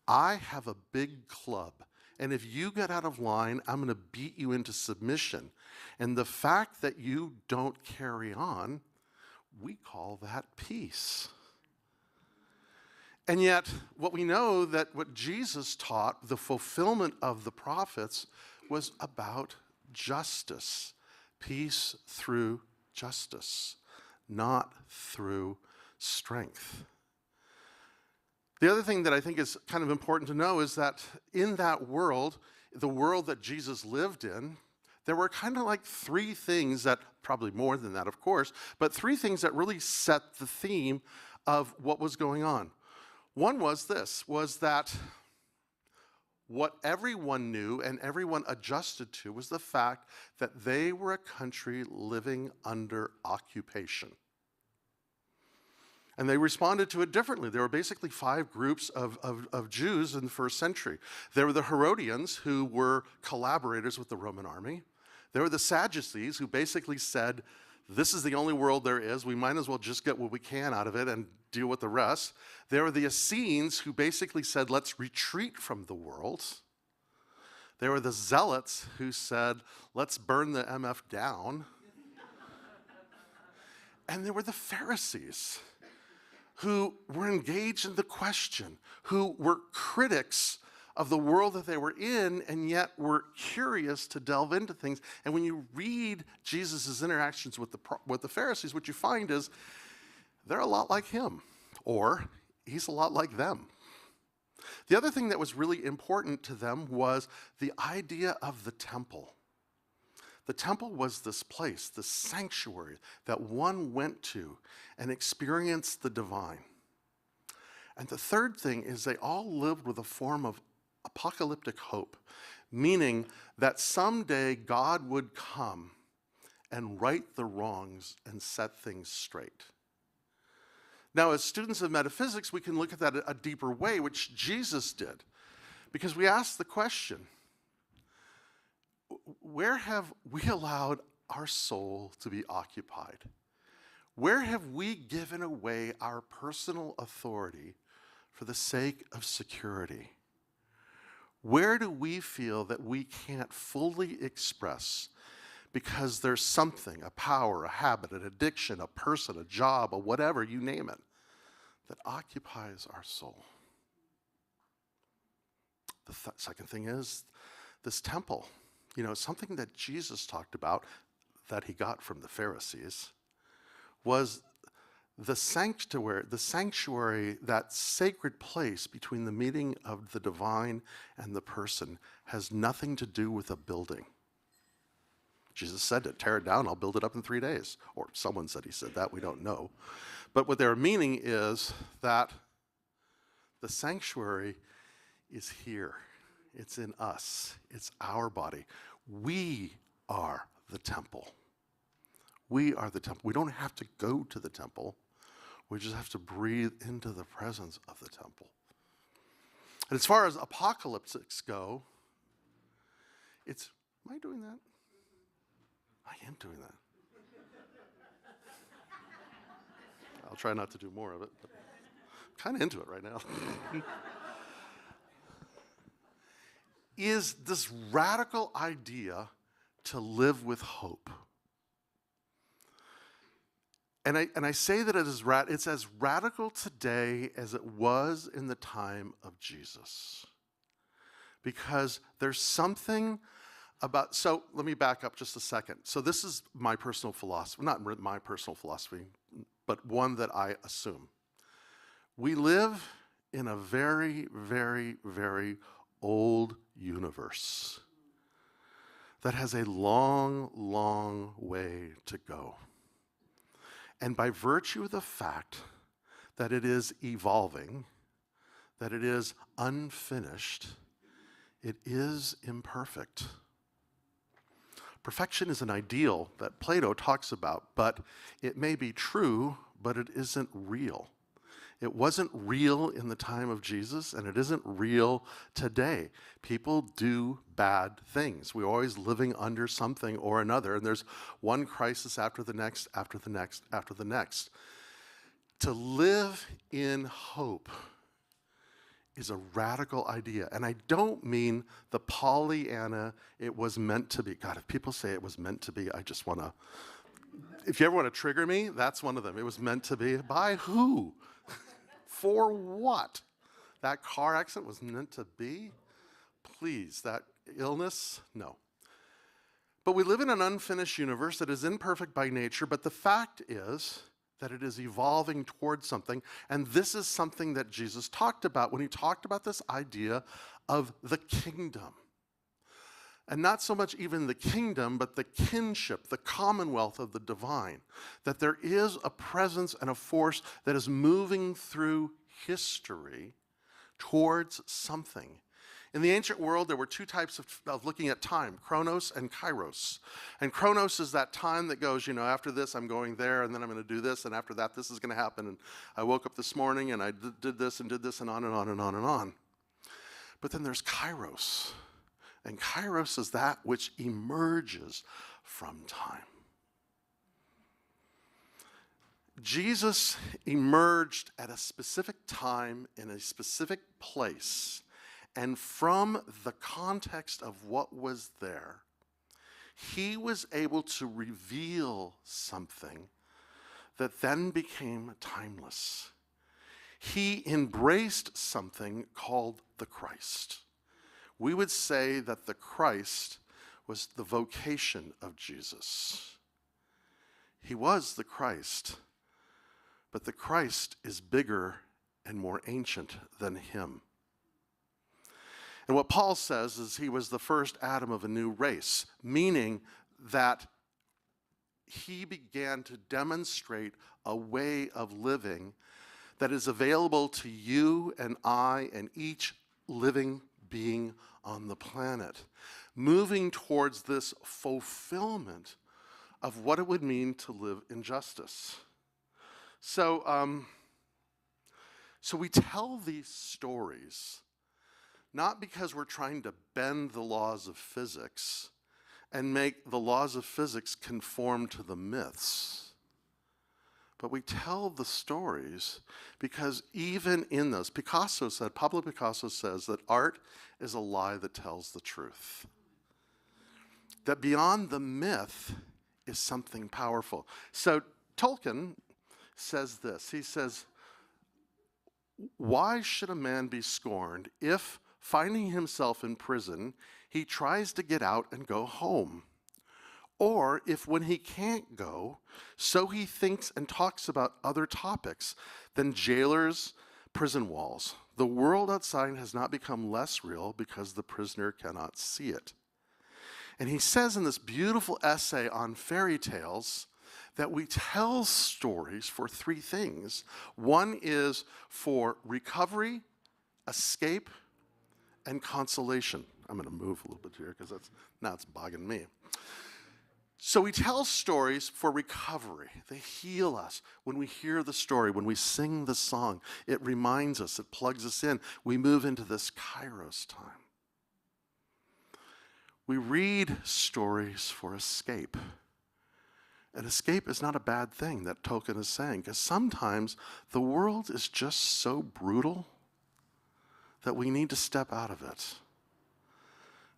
I have a big club, and if you get out of line, I'm going to beat you into submission. And the fact that you don't carry on, we call that peace. And yet, what we know that what Jesus taught, the fulfillment of the prophets, was about justice. Peace through justice, not through strength. The other thing that I think is kind of important to know is that in that world, the world that Jesus lived in, there were kind of like three things that, probably more than that, of course, but three things that really set the theme of what was going on. One was that what everyone knew and everyone adjusted to was the fact that they were a country living under occupation. And they responded to it differently. There were basically 5 groups of Jews in the first century. There were the Herodians, who were collaborators with the Roman army. There were the Sadducees, who basically said, this is the only world there is. We might as well just get what we can out of it and deal with the rest. There were the Essenes, who basically said, let's retreat from the world. There were the Zealots, who said, let's burn the MF down. And there were the Pharisees, who were engaged in the question, who were critics of the world that they were in, and yet were curious to delve into things. And when you read Jesus' interactions with the Pharisees, what you find is they're a lot like him, or he's a lot like them. The other thing that was really important to them was the idea of the temple. The temple was this place, this sanctuary that one went to and experienced the divine. And the third thing is they all lived with a form of apocalyptic hope, meaning that someday God would come and right the wrongs and set things straight. Now, as students of metaphysics, we can look at that a deeper way, which Jesus did, because we ask the question, where have we allowed our soul to be occupied? Where have we given away our personal authority for the sake of security? Where do we feel that we can't fully express because there's something, a power, a habit, an addiction, a person, a job, a whatever, you name it, that occupies our soul? The second thing is this temple. You know, something that Jesus talked about that he got from the Pharisees was the sanctuary, that sacred place between the meeting of the divine and the person, has nothing to do with a building. Jesus said it, tear it down, I'll build it up in 3 days. Or someone said he said that, we don't know. But what they're meaning is that the sanctuary is here. It's in us. It's our body. We are the temple. We are the temple. We don't have to go to the temple. We just have to breathe into the presence of the temple. And as far as apocalyptics go, am I doing that? I am doing that. I'll try not to do more of it, but I'm kind of into it right now. is this radical idea to live with hope. And I say that it's as radical today as it was in the time of Jesus. Because there's something about, so let me back up just a second. So this is my personal philosophy, not my personal philosophy, but one that I assume. We live in a very, very, very old universe that has a long, long way to go. And by virtue of the fact that it is evolving, that it is unfinished, it is imperfect. Perfection is an ideal that Plato talks about, but it may be true, but it isn't real. It wasn't real in the time of Jesus, and it isn't real today. People do bad things. We're always living under something or another, and there's one crisis after the next, after the next, after the next. To live in hope is a radical idea, and I don't mean the Pollyanna, it was meant to be. God, if people say it was meant to be, I just want to, if you ever want to trigger me, that's one of them. It was meant to be. By who? For what? That car accident was meant to be? Please, that illness? No. But we live in an unfinished universe that is imperfect by nature, but the fact is that it is evolving towards something, and this is something that Jesus talked about when he talked about this idea of the kingdom. And not so much even the kingdom, but the kinship, the commonwealth of the divine. That there is a presence and a force that is moving through history towards something. In the ancient world, there were two types of looking at time, chronos and kairos. And chronos is that time that goes, after this, I'm going there, and then I'm going to do this, and after that, this is going to happen. And I woke up this morning, and I did this, and on and on and on and on. But then there's kairos. And kairos is that which emerges from time. Jesus emerged at a specific time in a specific place, and from the context of what was there, he was able to reveal something that then became timeless. He embraced something called the Christ. We would say that the Christ was the vocation of Jesus. He was the Christ, but the Christ is bigger and more ancient than him. And what Paul says is he was the first Adam of a new race, meaning that he began to demonstrate a way of living that is available to you and I and each living being on the planet, moving towards this fulfillment of what it would mean to live in justice. So we tell these stories not because we're trying to bend the laws of physics and make the laws of physics conform to the myths. But we tell the stories because even in those, Pablo Picasso says that art is a lie that tells the truth. That beyond the myth is something powerful. So Tolkien says this. He says, why should a man be scorned if, finding himself in prison, he tries to get out and go home? Or if when he can't go, so he thinks and talks about other topics than jailers, prison walls. The world outside has not become less real because the prisoner cannot see it. And he says in this beautiful essay on fairy tales that we tell stories for three things. One is for recovery, escape, and consolation. I'm going to move a little bit here because now it's bogging me. So we tell stories for recovery. They heal us. When we hear the story, when we sing the song, it reminds us, it plugs us in. We move into this kairos time. We read stories for escape. And escape is not a bad thing, that Tolkien is saying, because sometimes the world is just so brutal that we need to step out of it.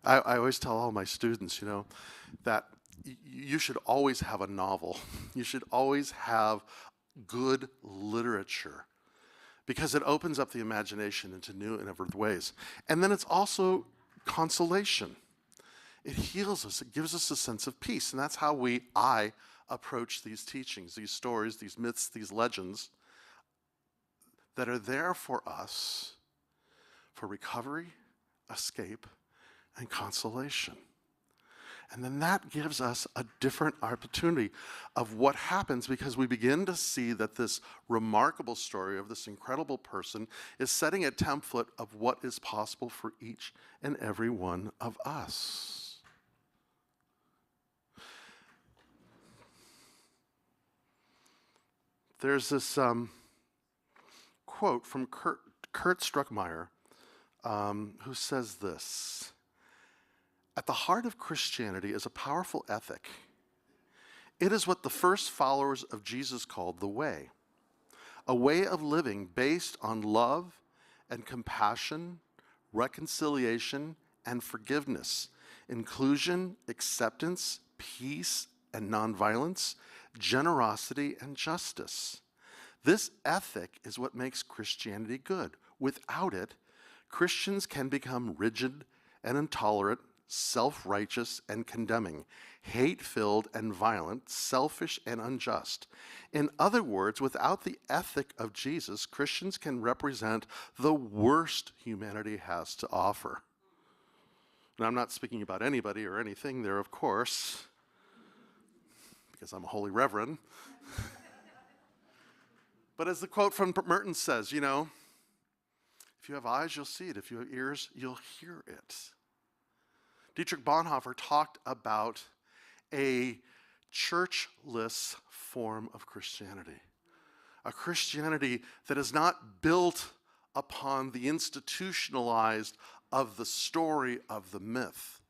I always tell all my students, that you should always have a novel. You should always have good literature because it opens up the imagination into new and different ways. And then it's also consolation. It heals us. It gives us a sense of peace. And that's how I approach these teachings, these stories, these myths, these legends that are there for us for recovery, escape, and consolation. And then that gives us a different opportunity of what happens because we begin to see that this remarkable story of this incredible person is setting a template of what is possible for each and every one of us. There's this quote from Kurt Struckmeyer who says this: "At the heart of Christianity is a powerful ethic. It is what the first followers of Jesus called the way, a way of living based on love and compassion, reconciliation and forgiveness, inclusion, acceptance, peace and nonviolence, generosity and justice. This ethic is what makes Christianity good. Without it, Christians can become rigid and intolerant, self-righteous and condemning, hate-filled and violent, selfish and unjust. In other words, without the ethic of Jesus, Christians can represent the worst humanity has to offer." Now, I'm not speaking about anybody or anything there, of course, because I'm a holy reverend. But as the quote from Merton says, if you have eyes, you'll see it. If you have ears, you'll hear it. Dietrich Bonhoeffer talked about a churchless form of Christianity, a Christianity that is not built upon the institutionalized of the story of the myth,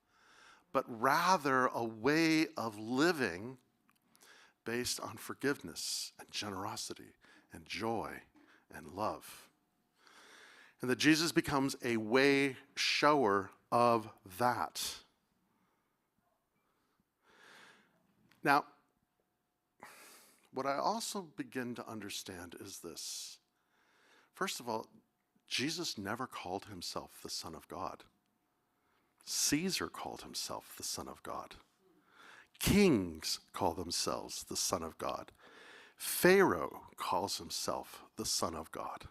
but rather a way of living based on forgiveness and generosity and joy and love. And that Jesus becomes a way shower of that. Now, what I also begin to understand is this. First of all, Jesus never called himself the Son of God. Caesar called himself the Son of God. Kings call themselves the Son of God. Pharaoh calls himself the Son of God.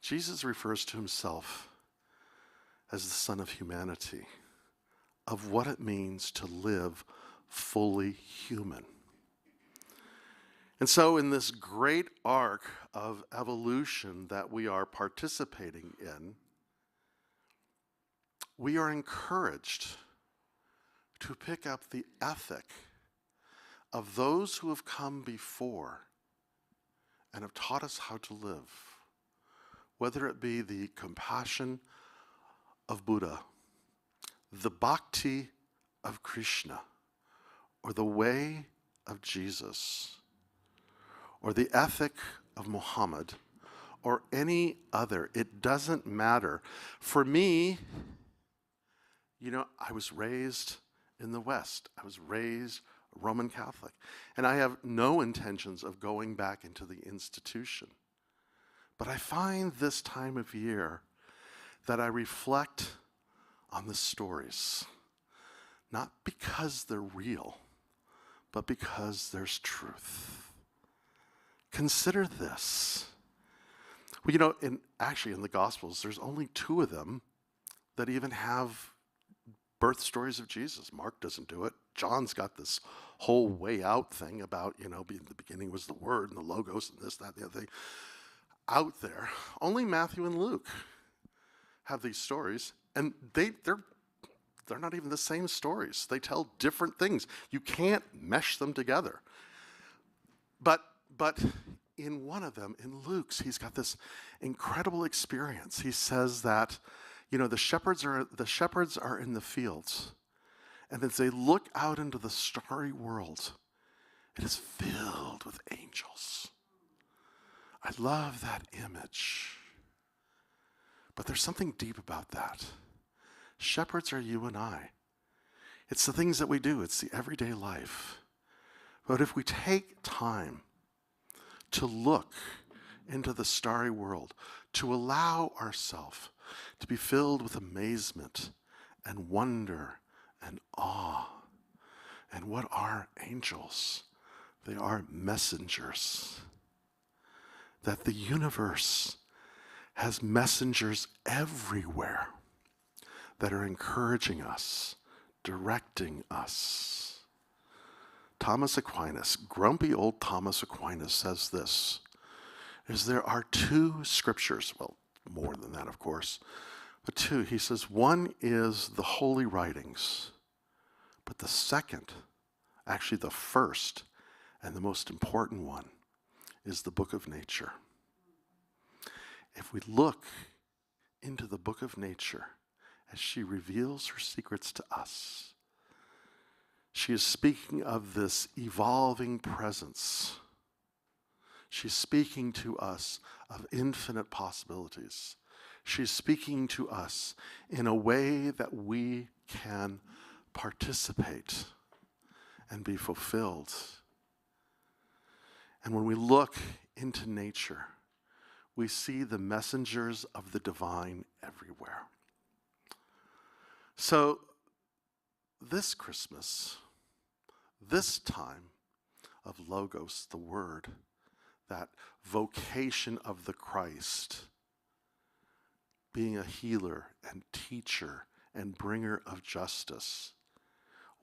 Jesus refers to himself as the Son of humanity, of what it means to live fully human. And so in this great arc of evolution that we are participating in, we are encouraged to pick up the ethic of those who have come before and have taught us how to live, whether it be the compassion of Buddha, the bhakti of Krishna, or the way of Jesus, or the ethic of Muhammad, or any other. It doesn't matter. For me, I was raised in the West. I was raised Roman Catholic. And I have no intentions of going back into the institution. But I find this time of year that I reflect on the stories, not because they're real, but because there's truth. Consider this. Well, in the Gospels, there's only 2 of them that even have birth stories of Jesus. Mark doesn't do it. John's got this whole way out thing about, in the beginning was the Word and the Logos and this, that, the other thing. Out there. Only Matthew and Luke have these stories, and they're not even the same stories. They tell different things. You can't mesh them together. But in one of them, in Luke's, he's got this incredible experience. He says that, the shepherds are in the fields, and as they look out into the starry world, it is filled with angels. I love that image. But there's something deep about that. Shepherds are you and I. It's the things that we do. It's the everyday life. But if we take time to look into the starry world, to allow ourselves to be filled with amazement and wonder and awe. And what are angels? They are messengers. That the universe has messengers everywhere that are encouraging us, directing us. Thomas Aquinas, grumpy old Thomas Aquinas, says this, is there are two scriptures, well, more than that, of course, but two. He says one is the holy writings, but the second, actually the first and the most important one, is the book of nature. If we look into the book of nature as she reveals her secrets to us, she is speaking of this evolving presence. She's speaking to us of infinite possibilities. She's speaking to us in a way that we can participate and be fulfilled. And when we look into nature, we see the messengers of the divine everywhere. So this Christmas, this time of Logos, the Word, that vocation of the Christ, being a healer and teacher and bringer of justice,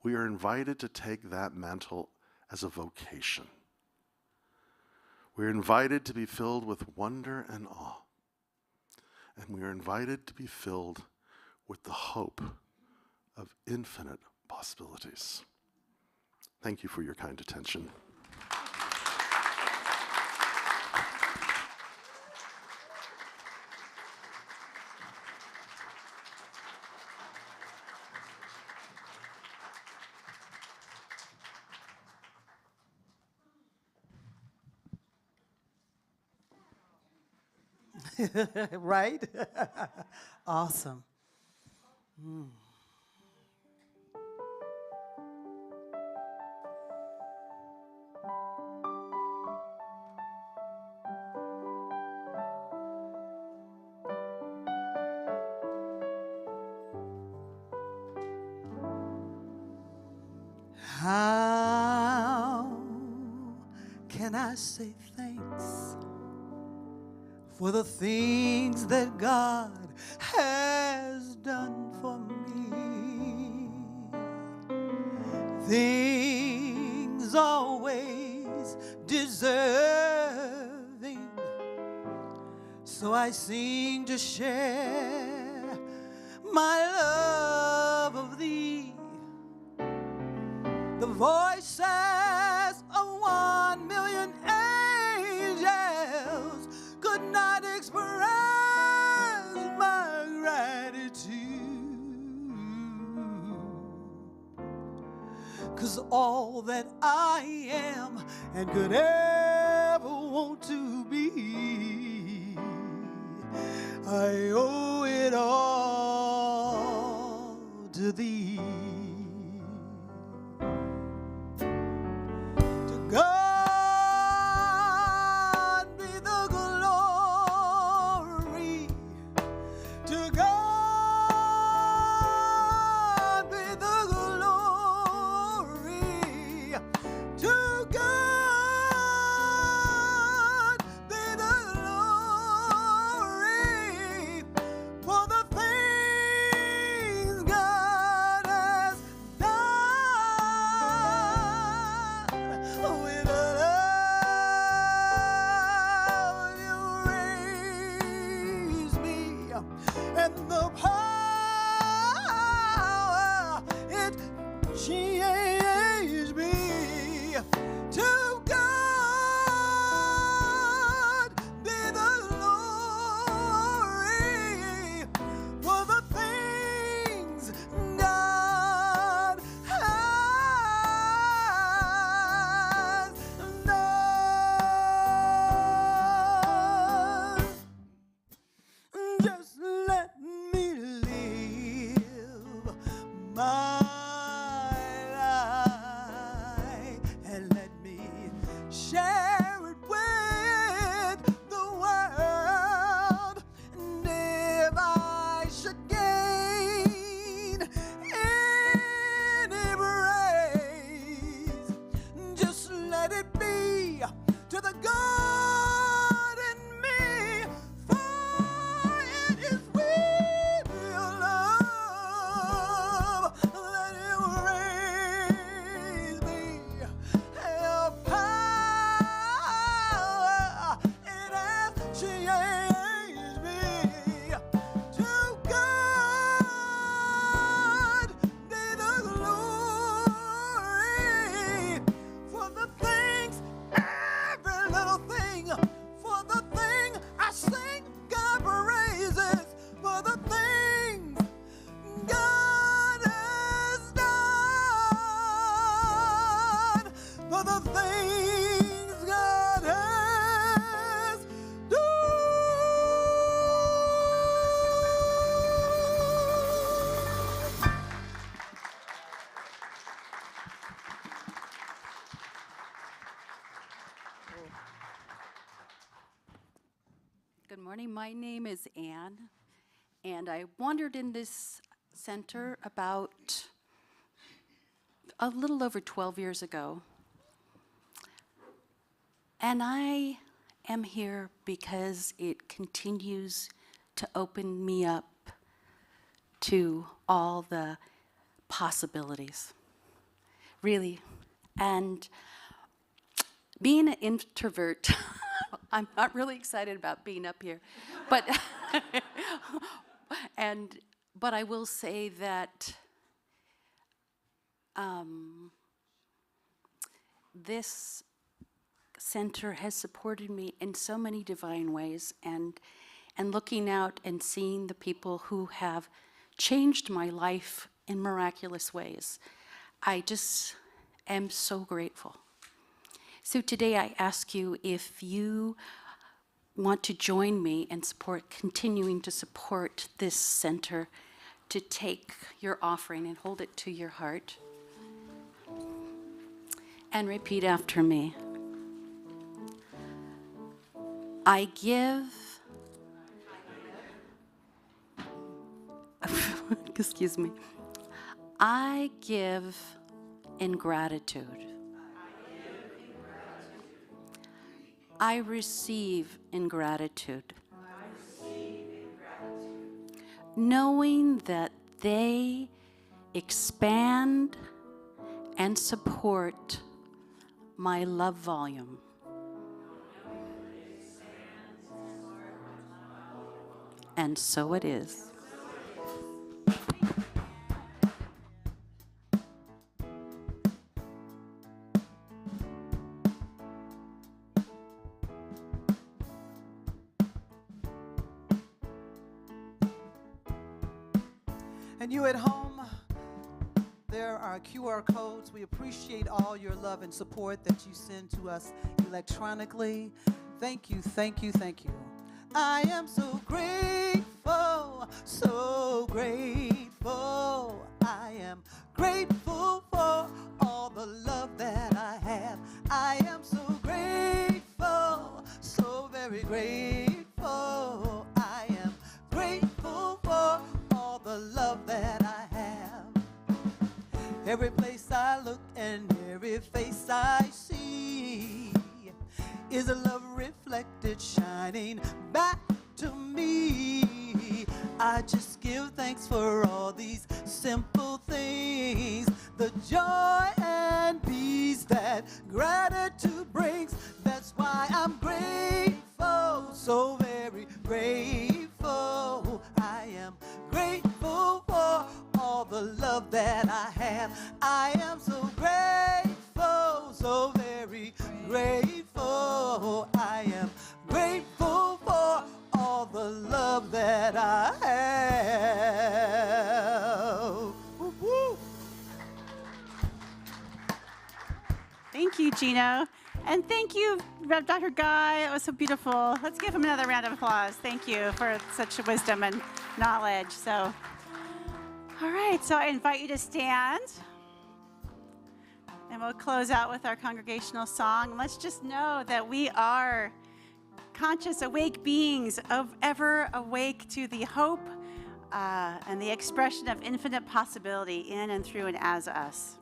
we are invited to take that mantle as a vocation. We're invited to be filled with wonder and awe. And we are invited to be filled with the hope of infinite possibilities. Thank you for your kind attention. Right? Awesome. How can I say thanks for the things that God has done for me? Things always deserving, so I sing to share my love of thee. The voices of 1 million angels could not express my gratitude, 'cause all that I am and could ever want to be, I owe it all to thee. God be the glory. To God be the glory. To God be the glory for the things God has for the things God has done. Good morning. My name is Anne, and I wandered in this center about a little over 12 years ago. And I am here because it continues to open me up to all the possibilities, really. And being an introvert, I'm not really excited about being up here, but but I will say that this center has supported me in so many divine ways, and looking out and seeing the people who have changed my life in miraculous ways. I just am so grateful. So today I ask you if you want to join me and continuing to support this center, to take your offering and hold it to your heart. And repeat after me. I give, excuse me, I give in gratitude. I receive in gratitude. Knowing that they expand and support my love volume. And so it is. And you at home, there are QR codes. We appreciate all your love and support that you send to us electronically. Thank you, thank you, thank you. I am so grateful, so grateful. I am grateful for all the love that I have. I am so grateful, so very grateful. I am grateful for all the love that I have. Every place I look and every face I see is a love reflected, shining back to me. I just give thanks for all these simple things, the joy and peace that gratitude brings. That's why I'm grateful, so very grateful. I am grateful for all the love that I have. I am so grateful, so very grateful. I am grateful for all the love that I have. Woo, woo. Thank you, Gino. And thank you, Rev. Dr. Guy. It was so beautiful. Let's give him another round of applause. Thank you for such wisdom and knowledge. So, all right, so I invite you to stand. And we'll close out with our congregational song. Let's just know that we are conscious, awake beings, ever awake to the hope and the expression of infinite possibility in and through and as us.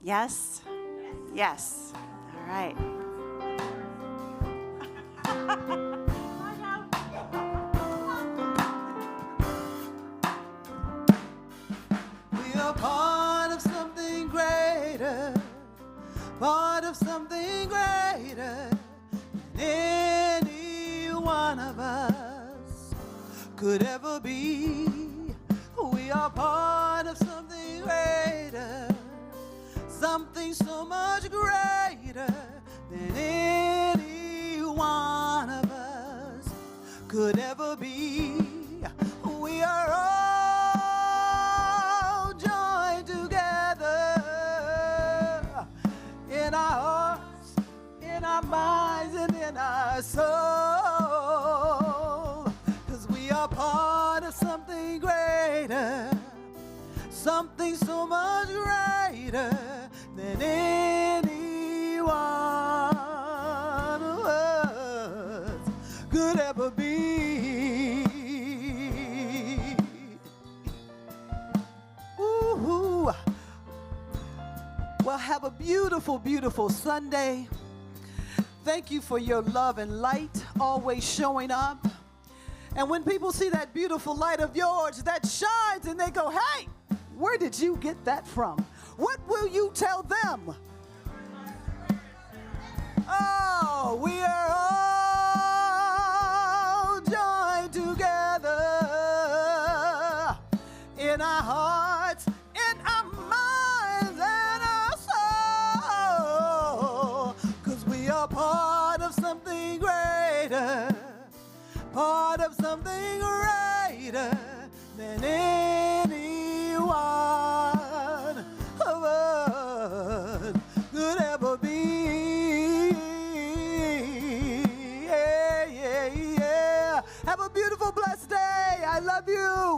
Yes? Yes. All right. We are part of something greater, part of something greater than any one of us could ever be. We are part of something greater, something so much greater than any one of us could ever be. We are all joined together in our my soul, 'cause we are part of something greater, something so much greater than anyone of us could ever be. Ooh. Well, have a beautiful, beautiful Sunday. Thank you for your love and light always showing up. And when people see that beautiful light of yours that shines and they go, hey, where did you get that from? What will you tell them? Oh, we are all joined together in our hearts, in our minds, and our soul, 'cause we are part of something greater, part of something greater than anyone of us could ever be. Yeah, yeah, yeah. Have a beautiful, blessed day. I love you.